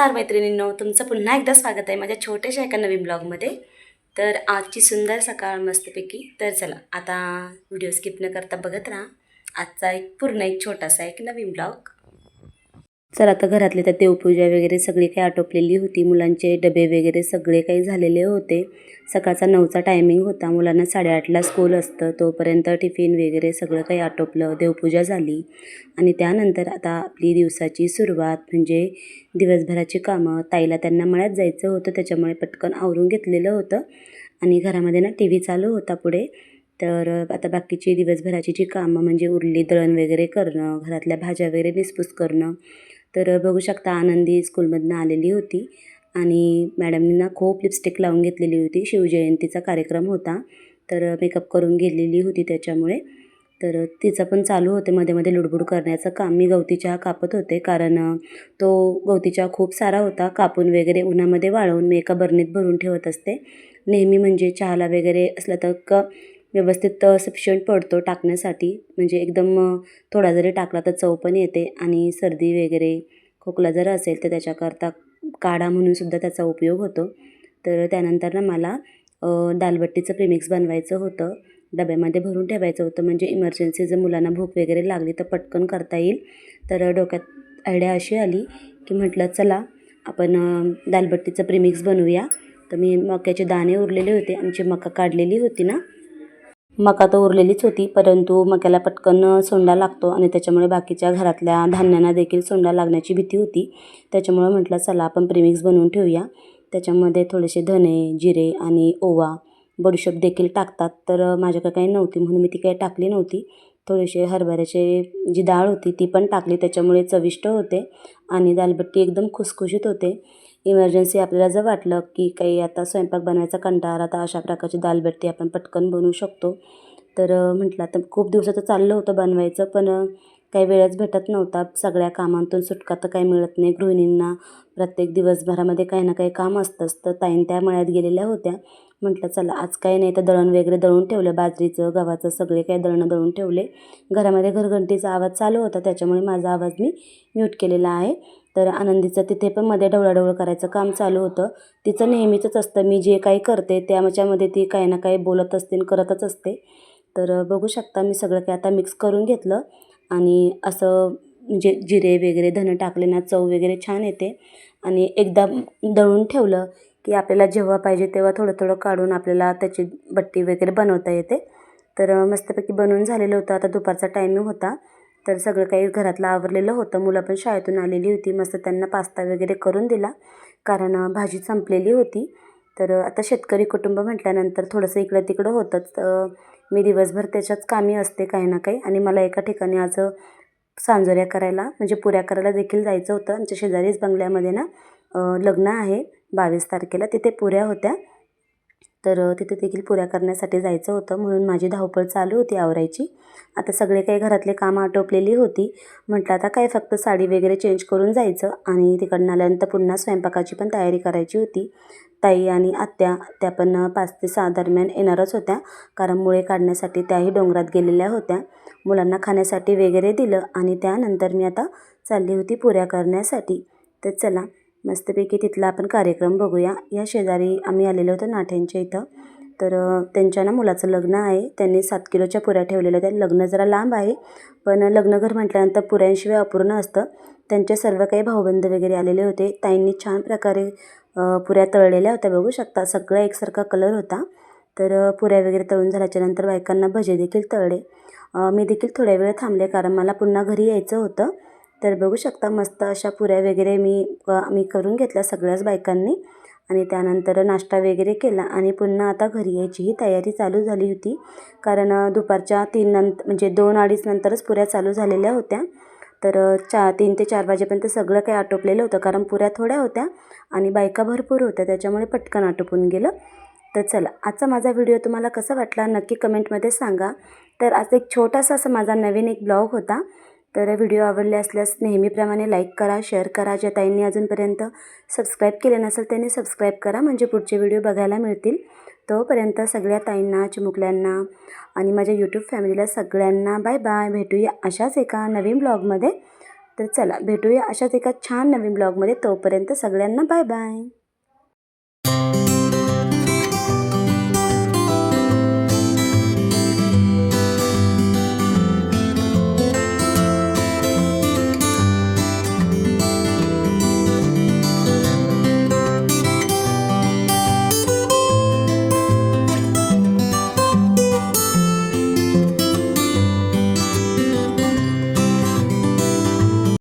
नमस्कार मैत्रिणींनो, तुमचं पुन्हा एकदा स्वागत आहे माझ्या छोट्याशा एका नवीन ब्लॉगमध्ये। तर आजची सुंदर सकाळ मस्तपैकी। तर चला आता व्हिडिओ स्किप न करता बघत राहा आजचा एक छोटासा एक नवीन ब्लॉग। चला आता घरातले तर देवपूजा वगैरे सगळी काही आटोपलेली होती, मुलांचे डबे वगैरे सगळे काही झालेले होते। सकाळचा 9चा टायमिंग होता, मुलांना 8:30ला स्कूल असतं, तोपर्यंत टिफिन वगैरे सगळं काही आटोपलं, देवपूजा झाली आणि त्यानंतर आता आपली दिवसाची सुरुवात म्हणजे दिवसभराची कामं। ताईला त्यांना मळ्यात जायचं होतं, त्याच्यामुळे पटकन आवरून घेतलेलं होतं आणि घरामध्ये ना टी व्ही चालू होता पुढे। तर आता बाकीची दिवसभराची जी कामं म्हणजे उरली दळण वगैरे करणं, घरातल्या भाज्या वगैरे निसपूस करणं। तर बघू शकता आनंदी स्कूलमधनं आलेली होती आणि मॅडमनी ना खूप लिपस्टिक लावून घेतलेली होती, शिवजयंतीचा कार्यक्रम होता तर मेकअप करून गेलेली होती त्याच्यामुळे। तर तिचं पण चालू होते मध्ये मध्ये लुडबुड करण्याचं काम। मी गवती चहा कापत होते कारण तो गवती चहा खूप सारा होता, कापून वगैरे उन्हामध्ये वाळवून मी एका बरणीत भरून ठेवत असते नेहमी, म्हणजे चहाला वगैरे असलं तर व्यवस्थित सफिशियंट पडतो टाकण्यासाठी, म्हणजे एकदम थोडा जरी टाकला तर चव पण येते आणि सर्दी वगैरे खोकला जर असेल तर त्याच्याकरता काढा म्हणून सुद्धा त्याचा उपयोग होतो। तर त्यानंतर ना मला दालबट्टीचं प्रेमिक्स बनवायचं होतं, डब्यामध्ये भरून ठेवायचं होतं, म्हणजे इमर्जन्सी जर मुलांना भूक वगैरे लागली तर पटकन करता येईल। तर डोक्यात आयडिया अशी आली की म्हटलं चला आपण दालबट्टीचं प्रेमिक्स बनवूया। तर मी मक्याचे दाणे उरलेले होते, आमची मका काढलेली होती ना, मका तर उरलेलीच होती, परंतु मक्याला पटकन सोंडा लागतो आणि त्याच्यामुळे बाकीच्या घरातल्या धान्यांना देखील सोंडा लागण्याची भीती होती। त्याच्यामुळे म्हटलं चला आपण प्रेमिक्स बनवून ठेवूया। त्याच्यामध्ये थोडेसे धने, जिरे आणि ओवा, बडीशेप देखील टाकतात, तर माझ्याकडे काही नव्हती म्हणून मी ती काही टाकली नव्हती। थोडेसे हरभऱ्याचे जी डाळ होती ती पण टाकली, त्याच्यामुळे चविष्ट होते आणि दालबट्टी एकदम खुसखुशीत होते। इमर्जन्सी आपल्याला जर वाटलं की काही आता स्वयंपाक बनवायचा कंटाळा आला तर अशा प्रकारची दालबट्टी आपण पटकन बनवू शकतो। तर म्हटलं आता खूप दिवसाचं चाललं होतं बनवायचं, पण काही वेळच भेटत नव्हता, सगळ्या कामांतून सुटका तर काही मिळत नाही गृहिणींना, प्रत्येक दिवसभरामध्ये काही ना काही काम असतंच। तर ताईन त्या मळ्यात गेलेल्या होत्या, म्हटलं चला आज काही नाही तर दळण वगैरे दळून ठेवलं, बाजरीचं गव्हाचं सगळे काही दळणं दळून ठेवले। घरामध्ये घरघंटीचा आवाज चालू होता त्याच्यामुळे माझा आवाज मी म्यूट केलेला आहे। तर आनंदीचं तिथे पण मध्ये ढवळाढवळ करायचं काम चालू होतं, तिचं नेहमीचंच असतं, मी जे काही करते त्याच्यामध्ये ती काही ना काही बोलत असते आणि करतच असते। तर बघू शकता मी सगळं काही आता मिक्स करून घेतलं आणि असं म्हणजे जिरे वगैरे धने टाकले ना चव वगैरे छान येते आणि एकदा दळून ठेवलं की आपल्याला जेव्हा पाहिजे तेव्हा थोडं थोडं काढून आपल्याला त्याची बट्टी वगैरे बनवता येते। तर मस्तपैकी बनवून झालेलं होतं, आता दुपारचा टायमिंग होता, तर सगळं काही घरातलं आवरलेलं होतं, मुलं पण शाळेतून आलेली होती, मस्त त्यांना पास्ता वगैरे करून दिला कारण भाजी संपलेली होती। तर आता शेतकरी कुटुंब म्हटल्यानंतर थोडंसं इकडं तिकडं होतंच, मी दिवसभर त्याच्याच कामी असते काही ना काही। आणि मला एका ठिकाणी आज सांजोऱ्या करायला म्हणजे पुऱ्या करायला देखील जायचं होतं, आमच्या शेजारीच बंगल्यामध्ये ना लग्न आहे 22 तारखेला, तिथे पुऱ्या होत्या, तर तिथे देखील पुऱ्या करण्यासाठी जायचं होतं म्हणून माझी धावपळ चालू होती आवरायची। आता सगळे काही घरातले कामं आटोपलेली होती, म्हटलं आता काय फक्त साडी वगैरे चेंज करून जायचं आणि तिकडनं आल्यानंतर पुन्हा स्वयंपाकाची पण तयारी करायची होती। ताई आणि आत्या त्या पण 5 ते 6 दरम्यान येणारच होत्या, कारण मुळे काढण्यासाठी त्याही डोंगरात गेलेल्या होत्या, मुलांना खाण्यासाठी वगैरे दिलं आणि त्यानंतर मी आता चालली होती पुऱ्या करण्यासाठी। तर चला मस्तपैकी तिथला आपण कार्यक्रम बघूया। या शेजारी आम्ही आलेलो होतो नाठ्यांच्या इथं, तर त्यांच्या ना मुलाचं लग्न आहे, त्यांनी 7 किलोच्या पुऱ्या ठेवलेल्या होत्या। लग्न जरा लांब आहे पण लग्नघर म्हटल्यानंतर पुऱ्यांशिवाय अपूर्ण असतं, त्यांचे सर्व काही भाऊबंद वगैरे आलेले होते। ताईंनी छान प्रकारे पुऱ्या तळलेल्या होत्या, बघू शकता सगळा एकसारखा कलर होता। तर पुऱ्या वगैरे तळून झाल्याच्यानंतर बायकांना भजे देखील तळले, मी देखील थोड्या वेळ थांबले कारण मला पुन्हा घरी यायचं होतं। तर बघू शकता मस्त अशा पुऱ्या वगैरे मी करून घेतल्या सगळ्याच बायकांनी आणि त्यानंतर नाश्ता वगैरे केला आणि पुन्हा आता घरी यायचीही तयारी चालू झाली होती, कारण दुपारच्या 3 नंतर म्हणजे 2-2:30 नंतरच पुऱ्या चालू झालेल्या होत्या। तर 3 ते 4 वाजेपर्यंत सगळं काही आटोपलेलं होतं, कारण पुऱ्या थोड्या होत्या आणि बायका भरपूर होत्या त्याच्यामुळे पटकन आटोपून गेलं। तर चला आजचा माझा व्हिडिओ तुम्हाला कसा वाटला नक्की कमेंटमध्ये सांगा। तर आज एक छोटासा असा माझा नवीन एक ब्लॉग होता, तर व्हिडिओ आवडले असल्यास नेहमीप्रमाणे लाईक करा, शेअर करा, ज्या ताईंनी अजूनपर्यंत सबस्क्राईब केले नसेल त्यांनी सबस्क्राईब करा, म्हणजे पुढचे व्हिडिओ बघायला मिळतील। तोपर्यंत सगळ्या ताईंना, चिमुकल्यांना आणि माझ्या यूट्यूब फॅमिलीला सगळ्यांना बाय बाय, भेटूया अशाच एका नवीन ब्लॉगमध्ये। तर चला भेटूया अशाच एका छान नवीन ब्लॉगमध्ये. तोपर्यंत सगळ्यांना बाय बाय.